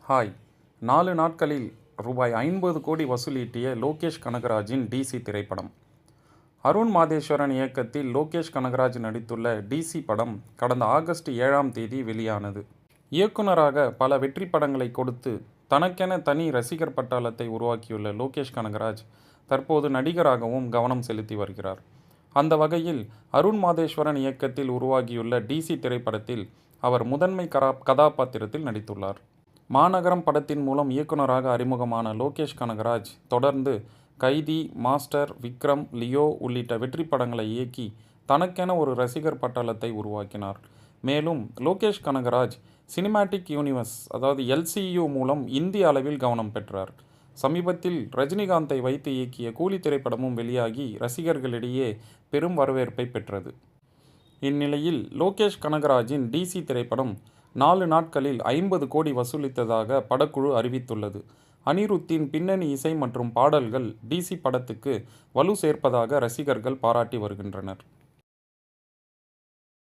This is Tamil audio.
ஹாய் 4 நாட்களில் ரூ.50 கோடி வசூலீட்டிய லோகேஷ் கனகராஜின் டிசி திரைப்படம். அருண் மாதேஸ்வரன் இயக்கத்தில் லோகேஷ் கனகராஜ் நடித்துள்ள டிசி படம் கடந்த ஆகஸ்ட் 7ஆம் தேதி வெளியானது. இயக்குனராக பல வெற்றி படங்களை கொடுத்து தனக்கென தனி ரசிகர் பட்டாளத்தை உருவாக்கியுள்ள லோகேஷ் கனகராஜ் தற்போது நடிகராகவும் கவனம் செலுத்தி வருகிறார். அந்த வகையில் அருண் மாதேஸ்வரன் இயக்கத்தில் உருவாகியுள்ள டிசி திரைப்படத்தில் அவர் முதன்மை கதாபாத்திரத்தில் நடித்துள்ளார். மாநகரம் படத்தின் மூலம் இயக்குனராக அறிமுகமான லோகேஷ் கனகராஜ் தொடர்ந்து கைதி, மாஸ்டர், விக்ரம், லியோ உள்ளிட்ட வெற்றி படங்களை இயக்கி தனக்கென ஒரு ரசிகர் பட்டாளத்தை உருவாக்கினார். மேலும் Lokesh Kanagaraj cinematic universe LCU மூலம் இந்திய அளவில் கவனம் பெற்றார். சமீபத்தில் ரஜினிகாந்தை வைத்து இயக்கிய கூலி திரைப்படமும் வெளியாகி ரசிகர்களிடையே பெரும் வரவேற்பை பெற்றது. இந்நிலையில் லோகேஷ் கனகராஜின் டிசி திரைப்படம் 4 நாட்களில் 50 கோடி வசூலித்ததாக படக்குழு அறிவித்துள்ளது. அனிருத்தின் பின்னணி இசை மற்றும் பாடல்கள் டிசி படத்துக்கு வலு சேர்ப்பதாக ரசிகர்கள் பாராட்டி வருகின்றனர்.